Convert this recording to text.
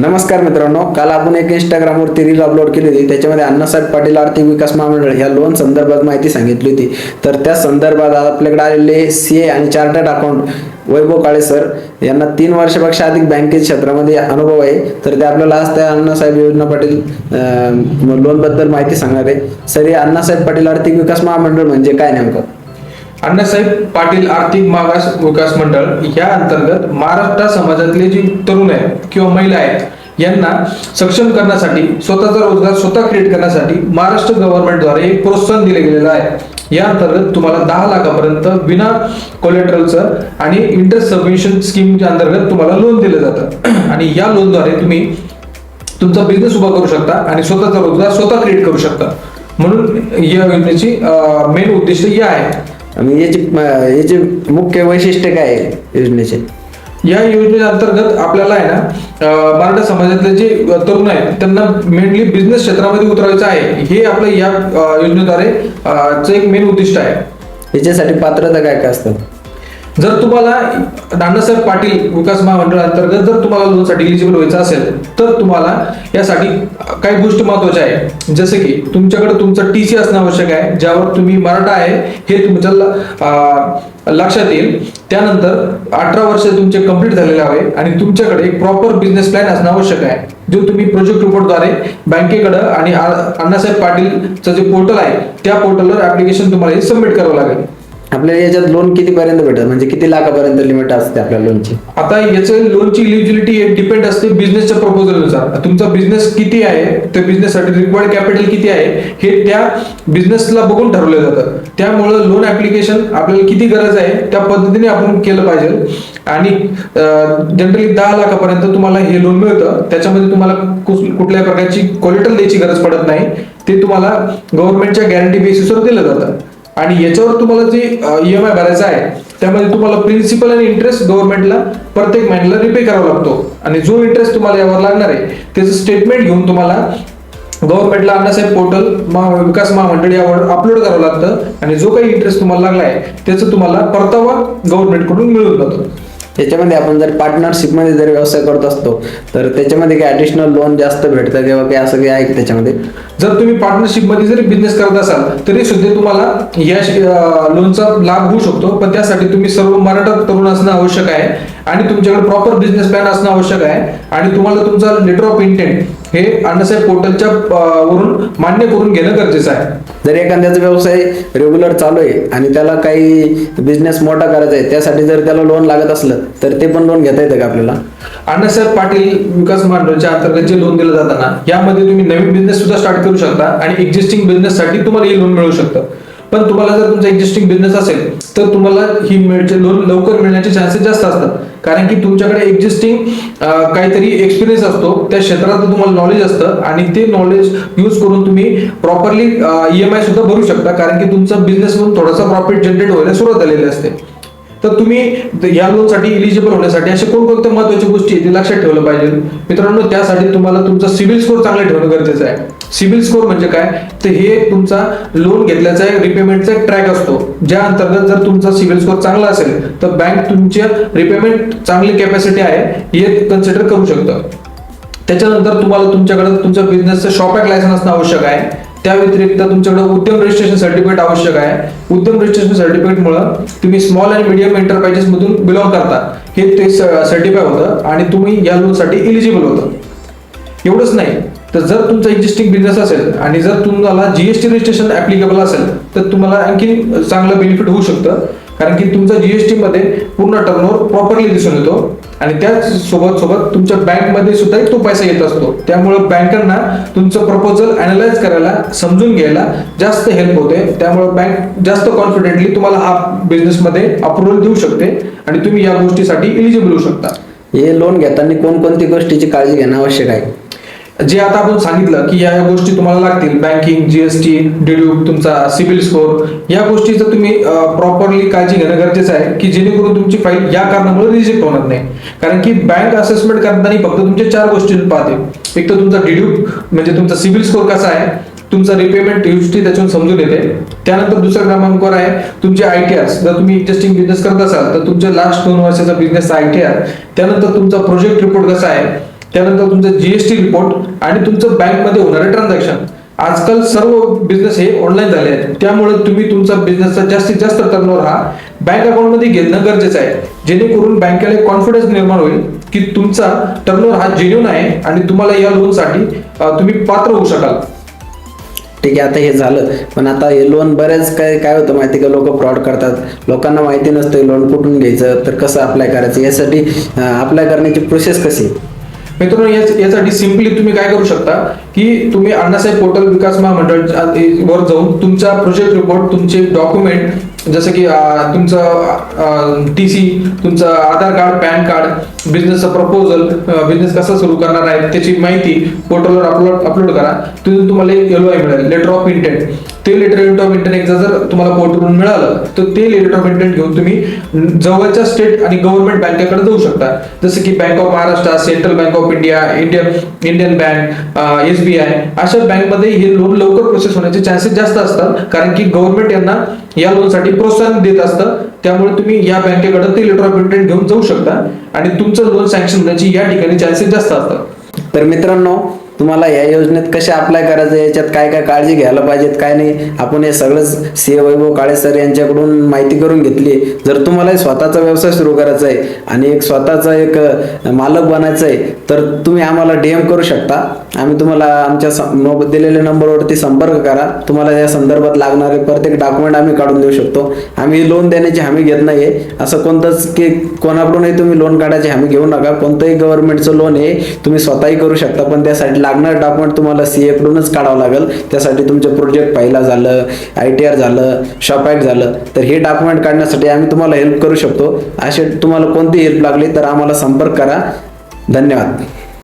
नमस्कार मित्रांनो, काल आपण एक इंस्टाग्रामवरती रील अपलोड केली होती. त्याच्यामध्ये अण्णासाहेब पाटील आर्थिक विकास महामंडळ ह्या लोन संदर्भात माहिती सांगितली होती. तर त्या संदर्भात आपल्याकडे आलेले सीए आणि चार्टर्ड अकाउंट वैभव काळे सर यांना 3 वर्षापेक्षा अधिक बँकेच्या क्षेत्रामध्ये अनुभव आहे. तर ते आपल्याला आज त्या अण्णासाहेब योजना पाटील लोन बद्दल माहिती सांगणार आहे. सर, हे अण्णासाहेब पाटील आर्थिक विकास महामंडळ म्हणजे काय नेमकं? अण्णासाहेब पाटील आर्थिक मागास विकास मंडळ या अंतर्गत महाराष्ट्र समाजातले जे तरुण आहेत किंवा महिला आहेत यांना सक्षम करण्यासाठी, स्वतःचा रोजगार स्वतः क्रिएट करण्यासाठी महाराष्ट्र गव्हर्नमेंटद्वारे एक प्रोत्साहन दिले गेलेलं आहे. या अंतर्गत तुम्हाला 10 लाखापर्यंत विना कोलेटरलचं आणि इंटरेस्ट सबवेन्शन स्कीमच्या अंतर्गत तुम्हाला लोन दिलं जातं आणि या लोनद्वारे तुम्ही तुमचा बिझनेस उभा करू शकता आणि स्वतःचा रोजगार स्वतः क्रिएट करू शकता. म्हणून या योजनेची मेन उद्दिष्ट हे आहे. आणि याचे मुख्य वैशिष्ट्य काय आहे योजनेचे? या योजने अंतर्गत आपल्याला आहे ना मराठा समाजातले जे तरुण आहेत त्यांना मेनली बिझनेस क्षेत्रामध्ये उतरवायचं आहे. हे आपलं या योजनेद्वारे एक मेन उद्दिष्ट आहे. याच्यासाठी पात्रता काय काय असतात? जर तुम्हाला अण्णासाहेब पाटील विकास महामंडळ अंतर्गत जर तुम्हाला लोनसाठी एलिजिबल व्हायचं असेल तर तुम्हाला यासाठी काही गोष्टी महत्वाच्या आहे. जसे की तुमच्याकडे तुमचं टीसी असणं आवश्यक आहे, ज्यावर तुम्ही मराठा आहे हे तुमच्या लक्षात येईल. त्यानंतर 18 वर्ष तुमचे कंप्लीट झालेले हवे आणि तुमच्याकडे एक प्रॉपर बिझनेस प्लॅन असणं आवश्यक आहे, जो तुम्ही प्रोजेक्ट रिपोर्टद्वारे बँकेकडे आणि अण्णासाहेब पाटीलचं जे पोर्टल आहे त्या पोर्टलवर ऍप्लिकेशन तुम्हाला सबमिट करावं लागेल. आपल्याला याच्यात लोन किती पर्यंत भेटत, म्हणजे किती लाखापर्यंत लिमिट असते आपल्या लोनची? आता याचं लोनची इलिजिबिलिटी डिपेंड असते बिझनेसच्या प्रपोजलनुसार. तुमचा बिझनेस किती आहे, त्या बिझनेससाठी रिक्वायर्ड कॅपिटल किती आहे हे त्या बिझनेसला बघून ठरवलं जातं. त्यामुळं लोन ऍप्लिकेशन आपल्याला किती गरज आहे त्या पद्धतीने आपण केलं पाहिजे. आणि जनरली 10 लाखापर्यंत तुम्हाला हे लोन मिळतं. त्याच्यामध्ये तुम्हाला कुठल्याही प्रकारची कोलेटरल द्यायची गरज पडत नाही. ते तुम्हाला गव्हर्नमेंटच्या गॅरंटी बेसिसवर दिलं जातं. आणि याच्यावर तुम्हाला जे EMI भरायचा आहे त्यामध्ये तुम्हाला प्रिन्सिपल आणि इंटरेस्ट गव्हर्नमेंटला प्रत्येक महिन्याला रिपे करावा लागतो. आणि जो इंटरेस्ट तुम्हाला यावर लागणार आहे त्याचं स्टेटमेंट घेऊन तुम्हाला गव्हर्नमेंटला अण्णासाहेब पोर्टल विकास महामंडळ यावर अपलोड करावं लागतं. आणि जो काही इंटरेस्ट तुम्हाला लागला आहे त्याचं तुम्हाला परतावा गव्हर्नमेंटकडून मिळून जातो. त्याच्यामध्ये आपण जर पार्टनरशिप मध्ये जर व्यवसाय करत असतो तर त्याच्यामध्ये काही ऍडिशनल लोन जास्त भेटतं किंवा काही असं काही आहे की त्याच्यामध्ये? जर तुम्ही पार्टनरशिप मध्ये जरी बिझनेस करत असाल तरी सुद्धा तुम्हाला या लोनचा लाभ होऊ शकतो. पण त्यासाठी तुम्ही सर्व मराठा तरुण असणं आवश्यक आहे आणि तुमच्याकडे प्रॉपर बिझनेस प्लॅन असणं आवश्यक आहे. आणि तुम्हाला तुमचा लेटर ऑफ इंटेंट हे अण्णासाहेब पोर्टलच्या वरून मान्य करून घेणं गरजेचं आहे. जर एखाद्याचा व्यवसाय रेग्युलर चालू आहे आणि त्याला काही बिझनेस मोठा करायचा आहे, त्यासाठी जर त्याला लोन लागत असलं तर ते पण लोन घेता येतं का आपल्याला? अण्णासाहेब पाटील विकास महामंडळाच्या अंतर्गत जे लोन दिलं जातं ना, यामध्ये तुम्ही नवीन बिझनेस सुद्धा स्टार्ट करू शकता आणि एक्झिस्टिंग बिझनेस साठी तुम्हाला हे लोन मिळू शकतं. पण तुम्हाला जर तुमचा एक्झिस्टिंग बिझनेस असेल तर तुम्हाला ही लोन लवकर मिळण्याचे चान्सेस जास्त असतात. कारण की तुमच्याकडे एक्झिस्टिंग काहीतरी एक्सपिरियन्स असतो, त्या क्षेत्रात तुम्हाला नॉलेज असतं आणि ते नॉलेज यूज करून तुम्ही प्रॉपरली EMI सुद्धा भरू शकता. कारण की तुमचा बिझनेस मधून थोडासा प्रॉफिट जनरेट व्हायला सुरुवात झालेली असते. तर तुम्ही या लोनसाठी इलिजिबल होण्यासाठी अशा कोणकोणत्या महत्वाच्या गोष्टी ते लक्षात ठेवलं पाहिजे मित्रांनो. त्यासाठी तुम्हाला तुमचा सिबिल स्कोर चांगला ठेवणं गरजेचं आहे. सिबिल स्कोर म्हणजे काय, तर हे तुमचा लोन घेतल्याचा एक रिपेमेंटचा एक ट्रॅक असतो, ज्या अंतर्गत जर तुमचा सिबिल स्कोर चांगला असेल तर बँक तुमच्या रिपेमेंट चांगली कॅपॅसिटी आहे हे कन्सिडर करू शकतं. त्याच्यानंतर तुम्हाला तुमच्याकडे तुमच्या बिझनेसचं शॉप ऍक्ट लायसन्स असणं आवश्यक आहे. त्या व्यतिरिक्त तुमच्याकडे उद्यम रजिस्ट्रेशन सर्टिफिकेट आवश्यक आहे. उद्यम रजिस्ट्रेशन सर्टिफिकेटमुळे तुम्ही स्मॉल आणि मीडियम एंटरप्राइजेस मधून बिलॉंग करता हे ते सर्टिफाय होतं आणि तुम्ही या लोनसाठी इलिजिबल होतं. एवढंच नाही तर जर तुमचा एक्झिस्टिंग बिझनेस असेल आणि जर तुम्हाला GST रजिस्ट्रेशन ऍप्लिकेबल असेल तर तुम्हाला आणखी चांगलं बेनिफिट होऊ शकतं. कारण की तुमचा GST मध्ये पूर्ण टर्नओव्हर प्रॉपरली दिसून येतो आणि त्याच सोबत तुमच्या बँकमध्ये सुद्धा तो पैसा येत असतो. त्यामुळे बँकांना तुमचं प्रपोजल अनालाइज करायला, समजून घ्यायला जास्त हेल्प होते. त्यामुळे बँक जास्त कॉन्फिडेंटली तुम्हाला हा बिझनेस मध्ये अप्रुव्हल देऊ शकते आणि तुम्ही या गोष्टीसाठी एलिजिबल होऊ शकता. हे लोन घेताना कोणकोणती गोष्टीची काळजी घेणं आवश्यक आहे? जे आता आपण सांगितलं की या गोष्टी तुम्हाला लागतील, बँकिंग, GST, डिड्यूक, तुमचा सिबिल स्कोर, या गोष्टीचं तुम्ही प्रॉपरली काळजी घेणं गरजेचं आहे की जेणेकरून तुमची फाईल या कारणामुळे रिजेक्ट होणार नाही. कारण की बँक असेसमेंट करताना फक्त तुमच्या 4 गोष्टी पाहते. एक तर तुमचा डिड्यूक म्हणजे तुमचा सिबिल स्कोर कसा आहे, तुमचा रिपेमेंट हिस्ट्री त्याच्यातून समजून येते. त्यानंतर दुसऱ्या क्रमांकावर आहे तुमचे ITR. जर तुम्ही एक्झिस्टिंग बिझनेस करत असाल तर तुमच्या लास्ट 2 वर्षाचा बिझनेसचा ITR. त्यानंतर तुमचा प्रोजेक्ट रिपोर्ट कसा आहे, त्यानंतर तुमचं जीएसटी रिपोर्ट आणि तुमचं बँकमध्ये होणारे ट्रान्झॅक्शन. आजकाल सर्व बिझनेस हे ऑनलाईन झाले आहेत, त्यामुळे तुम्ही तुमचा बिझनेसचा जास्तीत जास्त टर्नओव्हर हा बँक अकाउंटमध्ये घेणं गरजेचं आहे, जेणेकरून बँकेला कॉन्फिडन्स निर्माण होईल की तुमचा टर्नओव्हर हा जेन्युइन आहे आणि तुम्हाला या लोनसाठी तुम्ही पात्र होऊ शकाल. ठीक आहे, आता हे झालं. पण आता हे लोन बरेच काय होतं माहिती का, लोक फ्रॉड करतात. लोकांना माहिती नसतं लोन कुठून घ्यायचं, तर कसं अप्लाय करायचं, यासाठी अप्लाय करण्याची प्रोसेस कशी आहे? मित्रांनो, यासाठी सिम्पली तुम्ही काय करू शकता की तुम्ही अण्णासाहेब पोर्टल विकास महामंडळ वर जाऊन तुमचा प्रोजेक्ट रिपोर्ट, तुमचे डॉक्युमेंट जसं की तुमचं TC, तुमचं आधार कार्ड, पॅन कार्ड, बिझनेसचं प्रपोजल, बिझनेस कसा सुरू करणार आहे त्याची माहिती पोर्टलवर अपलोड करा. तिथून तुम्हाला एक LOI मिळेल, लेटर ऑफ इंटेंट. ते लेटर ऑफ इंटेंट एकदा जर तुम्हाला पोर्टलवरून मिळालं तर ते लेटर ऑफ इंटेंट घेऊन तुम्ही जवळच्या स्टेट आणि गव्हर्नमेंट बँकेकडे जाऊ शकता, जसं की bank of Maharashtra, central bank of India, Indian bank, SBI अशा बँकमध्ये हे लोन लवकर प्रोसेस होण्याचे चान्सेस जास्त असतात, कारण की गव्हर्नमेंट यांना या लोनसाठी प्रोत्साहन देत असतं. त्यामुळे तुम्ही या बँकेकडे ते लेटर ऑफ इंटेंट घेऊन जाऊ शकता आणि तुमचं लोन सँक्शन होण्याची या ठिकाणी चान्सेस जास्त असतात. तर मित्रांनो, तुम्हाला या योजनेत कशा अप्लाय करायचं, याच्यात काय काय काळजी घ्यायला पाहिजेत काय नाही, आपण हे सगळंच CA वैभव काळे सर यांच्याकडून माहिती करून घेतली. जर तुम्हाला स्वतःचा व्यवसाय सुरू करायचा आहे आणि एक स्वतःचा एक मालक बनायचं आहे तर तुम्ही आम्हाला DM करू शकता. आम्ही तुम्हाला आमच्या दिलेल्या नंबरवरती संपर्क करा. तुम्हाला या संदर्भात लागणारे प्रत्येक डॉक्युमेंट आम्ही काढून देऊ शकतो. आम्ही लोन देण्याची हमी घेत नाहीये, असं कोणतंच की कोणाकडूनही तुम्ही लोन काढायची हमी घेऊ नका. कोणतंही गव्हर्नमेंटचं लोन हे तुम्ही स्वतःही करू शकता, पण त्यासाठी लागणारे डॉक्युमेंट तुम्हाला CA कडूनच काढावं लागेल. त्यासाठी तुमचं प्रोजेक्ट पहिला झालं, ITR झालं, शॉप ॲक्ट झालं, तर हे डॉक्युमेंट काढण्यासाठी आम्ही तुम्हाला हेल्प करू शकतो. असे तुम्हाला कोणती हेल्प लागली तर आम्हाला संपर्क करा. धन्यवाद.